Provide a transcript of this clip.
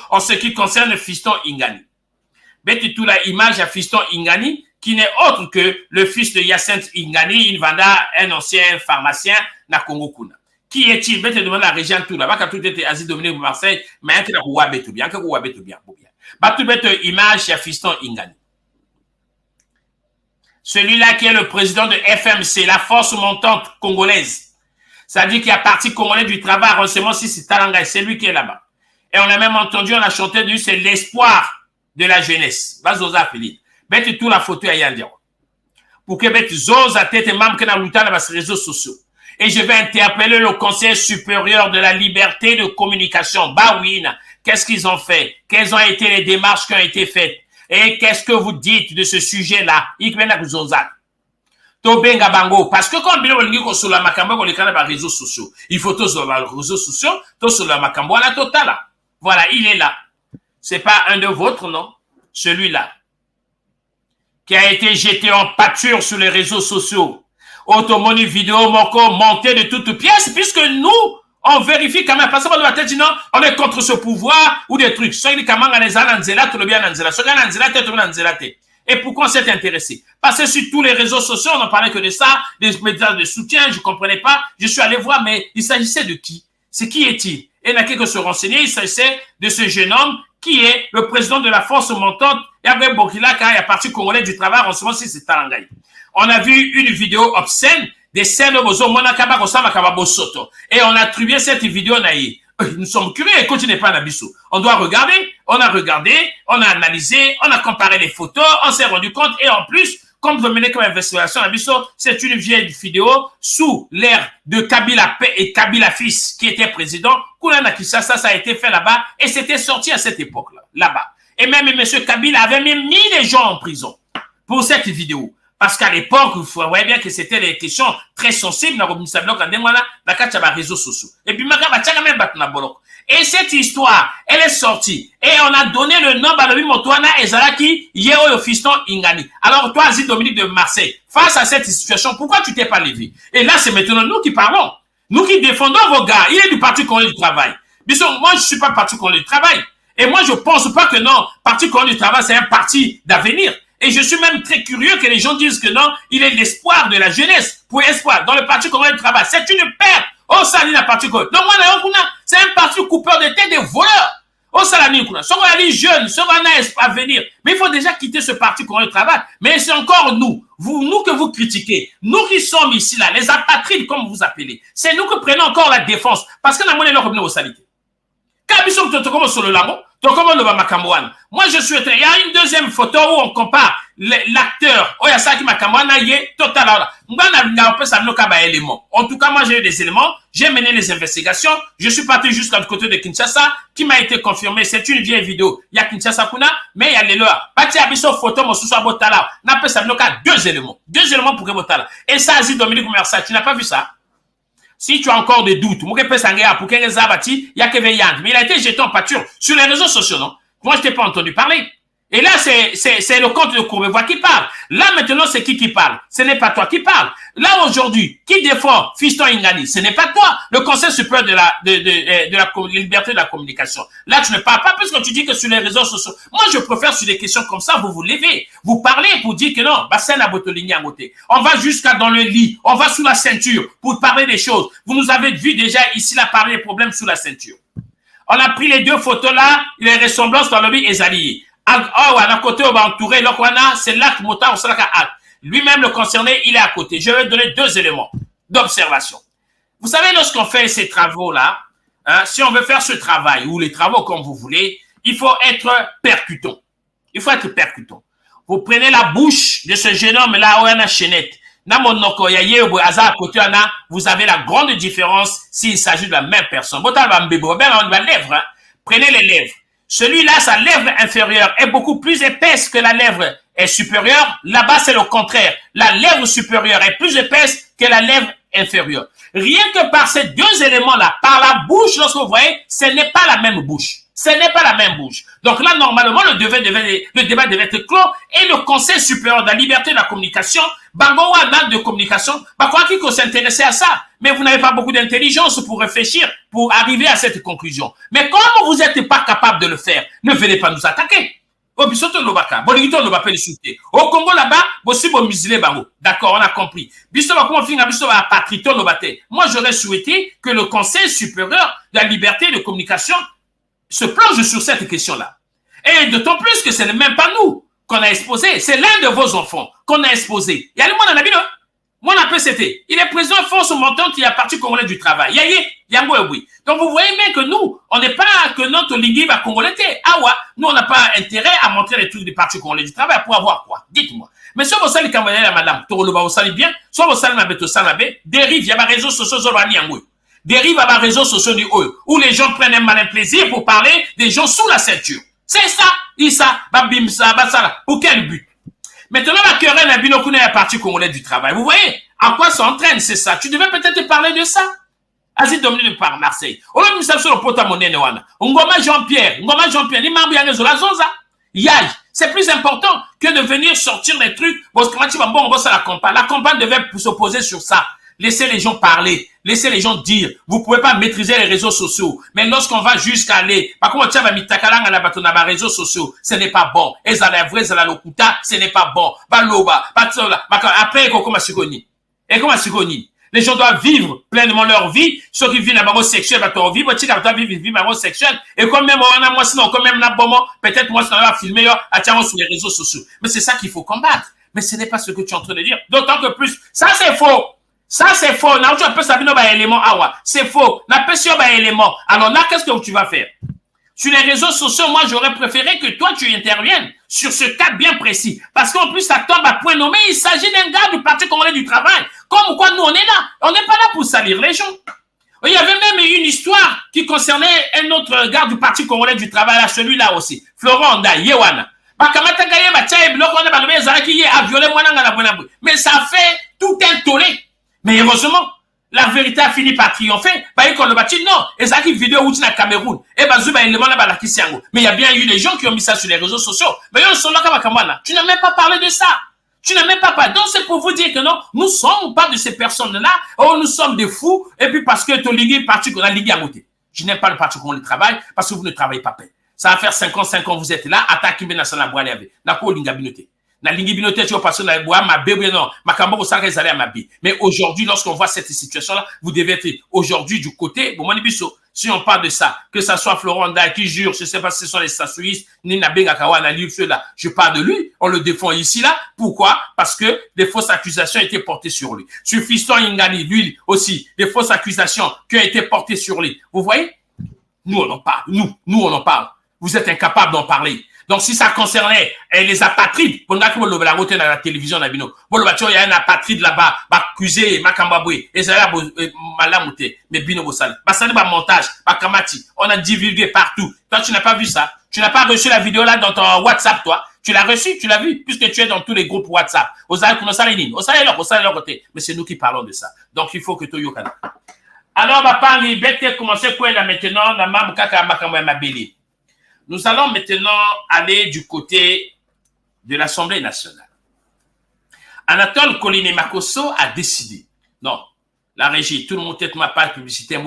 en ce qui concerne Fiston Ingani. Bête tout la image à Fiston Ingani, qui n'est autre que le fils de Hyacinthe Ingani, Invanda, un ancien pharmacien, na Congo Kuna. Qui est-il? Bête demande la région tout là, bas tout était Asie Dominique Marseille, mais un qui n'a pas tout bien, que vous avez tout bien. Bah tout bête image à Fiston Ingani. Celui-là qui est le président de FMC, la force montante congolaise. Ça dit qu'il y a parti congolais du travail, renseignement si c'est Talanga, c'est lui qui est là-bas. Et on a même entendu, on a chanté du, c'est l'espoir de la jeunesse. Bazoza Philippe. Bête tout la photo à Yandiao. Pour que bête zoza tête même que na luta dans les réseaux sociaux. Et je vais interpeller le Conseil supérieur de la liberté de communication. Bawina. Qu'est-ce qu'ils ont fait? Quelles ont été les démarches qui ont été faites? Et qu'est-ce que vous dites de ce sujet-là? Parce que quand on sur la macambo, on les réseaux sociaux. Il faut tous sur les réseaux sociaux, tous sur la macambo à la totale. Voilà, il est là. C'est pas un de vôtres, non? Celui-là. Qui a été jeté en pâture sur les réseaux sociaux. Automoni vidéo, moko, monté de toutes pièces, puisque nous, on vérifie quand même, parce qu'on doit dire non, on est contre ce pouvoir ou des trucs. Et pourquoi on s'est intéressé? Parce que sur tous les réseaux sociaux, on n'en parlait que de ça, des médias de soutien, je ne comprenais pas. Je suis allé voir, mais il s'agissait de qui? C'est qui est-il? Et il n'a qu'à se renseigner, il s'agissait de ce jeune homme qui est le président de la force montante, et après Bokila, quand il y a parti congolais du travail, en ce moment, c'est Tarangaï. On a vu une vidéo obscène des scènes au Monakaba Bosoto. Et on a attribué cette vidéo naïe. Nous sommes curieux et continuez pas Nabiso. On doit regarder, on a regardé, on a analysé, on a comparé les photos, on s'est rendu compte et en plus, comme vous menez comme investigation Nabiso, c'est une vieille vidéo sous l'ère de Kabila Père et Kabila Fils qui était président. Koulana Kishasa, ça a été fait là-bas et c'était sorti à cette époque-là, là-bas. Et même M. Kabila avait même mis les gens en prison pour cette vidéo. Parce qu'à l'époque, vous voyez bien que c'était des questions très sensibles dans les réseaux sociaux. Et puis, et cette histoire, elle est sortie. Et on a donné le nom à Balobi Motoana et Zalaki, Yeo Fiston Ingani. Alors, toi, Asie Dominique de Marseille, face à cette situation, pourquoi tu t'es pas levé? Et là, c'est maintenant nous qui parlons. Nous qui défendons vos gars. Il est du Parti congolais du travail. Bisson, moi, je suis pas Parti congolais du travail. Et moi, je pense pas que non, Parti congolais du travail, c'est un parti d'avenir. Et je suis même très curieux que les gens disent que non, il est l'espoir de la jeunesse. Pour espoir, dans le Parti congolais du travail. C'est une perte. Oh, ça, il a Parti congolais. Donc, moi, c'est un parti coupeur de tête des voleurs. Oh, ça, il a soit on est jeune, soit on a espoir à venir. Mais il faut déjà quitter ce Parti congolais du travail. Mais c'est encore nous. Nous que vous critiquez. Nous qui sommes ici, là, les apatrides, comme vous appelez. C'est nous que prenons encore la défense. Parce que nous avons revenu aux salités. Moi, je suis. Il y a une deuxième photo où on compare l'acteur. En tout cas, moi, j'ai eu des éléments. J'ai mené les investigations. Je suis parti jusqu'à côté de Kinshasa, qui m'a été confirmé. C'est une vieille vidéo. Il y a Kinshasa Kuna, mais il y a les lois. Bati abiso photo, mon sous botala. N'a pas ça, deux éléments. Deux éléments pour que botala. Et ça, Asie Dominique Mersa, tu n'as pas vu ça? Si tu as encore des doutes, mais il a été jeté en pâture sur les réseaux sociaux, non? Moi, je t'ai pas entendu parler. Et là, c'est le compte de Courbevoie qui parle. Là, maintenant, c'est qui parle? Ce n'est pas toi qui parle. Là, aujourd'hui, qui défend Fiston Ingani? Ce n'est pas toi. Le Conseil supérieur de la liberté de la communication. Là, tu ne parles pas puisque tu dis que sur les réseaux sociaux. Moi, je préfère sur des questions comme ça, vous vous levez. Vous parlez pour dire que non, bassin à Botoligny à côté. On va jusqu'à dans le lit. On va sous la ceinture pour parler des choses. Vous nous avez vu déjà ici, là, parler des problèmes sous la ceinture. On a pris les deux photos là, les ressemblances dans le lobby et alliés. À côté, on va entourer, c'est l'acte moteur, c'est l'acte. Lui-même, le concerné, il est à côté. Je vais donner deux éléments d'observation. Vous savez, lorsqu'on fait ces travaux-là, hein, si on veut faire ce travail, ou les travaux comme vous voulez, il faut être percutant. Il faut être percutant. Vous prenez la bouche de ce jeune homme-là, où il y a une chaînette. Vous avez la grande différence s'il s'agit de la même personne. Prenez les lèvres. Celui-là, sa lèvre inférieure est beaucoup plus épaisse que la lèvre est supérieure. Là-bas, c'est le contraire. La lèvre supérieure est plus épaisse que la lèvre inférieure. Rien que par ces deux éléments-là, par la bouche, lorsque vous voyez, ce n'est pas la même bouche. Ce n'est pas la même bouche. Donc là, normalement, le débat devait être clos et le Conseil supérieur de la liberté de la communication, Bango un acte de communication, quoi qu'il faut s'intéresser à ça. Mais vous n'avez pas beaucoup d'intelligence pour réfléchir, pour arriver à cette conclusion. Mais comme vous n'êtes pas capable de le faire, ne venez pas nous attaquer. Au Bisoto Lobaka, Bolivito Lobaka le au Congo là-bas, aussi bon musulé bango. D'accord, on a compris. Bisoto comment finir Bisoto à patrito Lobate. Moi, j'aurais souhaité que le Conseil supérieur de la liberté de communication se plonge sur cette question-là. Et d'autant plus que ce n'est même pas nous qu'on a exposé, c'est l'un de vos enfants qu'on a exposé. Il y a le monde en habit, moi, on a PCT. Il est président de force montante qui est parti congolais du travail. Oui. Donc, vous voyez bien que nous, on n'est pas que notre ligue va congolais. Ah ouais, nous, on n'a pas intérêt à montrer les trucs du parti congolais du travail pour avoir quoi? Dites-moi. Mais si vous savez quand madame, vous savez bien, soit vous savez dérive, il y a des réseaux sociaux, dérive à des réseaux sociaux du haut, où les gens prennent un malin plaisir pour parler des gens sous la ceinture. C'est ça, pour quel but? Maintenant, la querelle a binokune à parti congolais du travail. Vous voyez à quoi ça entraîne, c'est ça. Tu devais peut-être parler de ça. Asi Dominique par Marseille. On a mis ça sur le porte-monnaie. Ngoma Jean-Pierre, ni mambi ya la zonza. Yay. C'est plus important que de venir sortir des trucs. Bon, la campagne devait s'opposer sur ça. Laissez les gens parler. Laissez les gens dire. Vous pouvez pas maîtriser les réseaux sociaux. Mais lorsqu'on va jusqu'à aller, par contre, les réseaux sociaux, ce n'est pas bon. Et ça la vraie, ça la lokuta, ce n'est pas bon. Après, comment les gens doivent vivre pleinement leur vie. Ceux qui vivent la sexuelle, vivre sexuelle. Et comme même, peut-être moi, ça va filmer, sur les réseaux sociaux. Mais c'est ça qu'il faut combattre. Mais ce n'est pas ce que tu es en train de dire. D'autant que plus, ça c'est faux. Ça, c'est faux. C'est faux. Alors là, qu'est-ce que tu vas faire? Sur les réseaux sociaux, moi, j'aurais préféré que toi, tu interviennes sur ce cas bien précis. Parce qu'en plus, ça tombe à point nommé. Il s'agit d'un gars du Parti congolais du travail. Comme quoi, nous, on est là. On n'est pas là pour salir les gens. Il y avait même une histoire qui concernait un autre gars du Parti congolais du travail, là, celui-là aussi. Florent Onda, Yewana. Mais ça fait tout un tollé. Mais heureusement, la vérité a fini par triompher. Non, et ça qui vidéo où tu es Cameroun. Et mais il y a bien eu des gens qui ont mis ça sur les réseaux sociaux. Mais ils sont là tu n'as même pas parlé de ça. Tu n'as même pas parlé. Donc c'est pour vous dire que non, nous sommes pas de ces personnes-là. Oh, nous sommes des fous. Et puis parce que ton ligue parti qu'on a ligue à côté. Je n'aime pas le parti qu'on travaille parce que vous ne travaillez pas. Ça va faire 5 ans, vous êtes là. Attaquez bien dans la boîte avec. Nako linga binoté. Mais aujourd'hui, lorsqu'on voit cette situation-là, vous devez être aujourd'hui du côté, si on parle de ça, que ça soit Florent Ndai qui jure, je ne sais pas si ce sont les statuistes, ni Nabenga Kawana, là, je parle de lui, on le défend ici, là. Pourquoi? Parce que des fausses accusations ont été portées sur lui. Sur Fiston Ingali, lui aussi, des fausses accusations qui ont été portées sur lui. Vous voyez? Nous, on en parle. Nous, on en parle. Vous êtes incapables d'en parler. Donc, si ça concernait les apatrides, pour nous, la route dans la télévision, il y a un apatride là-bas, accusé, Makambaboué, et ça là, malamouté, mais bino bossal. Ça n'est pas montage, Kamati. On a divulgué partout. Toi, tu n'as pas vu ça. Tu n'as pas reçu la vidéo là dans ton WhatsApp, toi. Tu l'as reçu, tu l'as vu, puisque tu es dans tous les groupes WhatsApp. Mais c'est nous qui parlons de ça. Donc, il faut que tu yokan. Alors, papa, liberté, commencer quoi là maintenant, la mam kaka makamwa mabeli. Nous allons maintenant aller du côté de l'Assemblée nationale. Anatole Koliné Makosso a décidé. Non, la régie, tout le monde tête ma part publicitaire,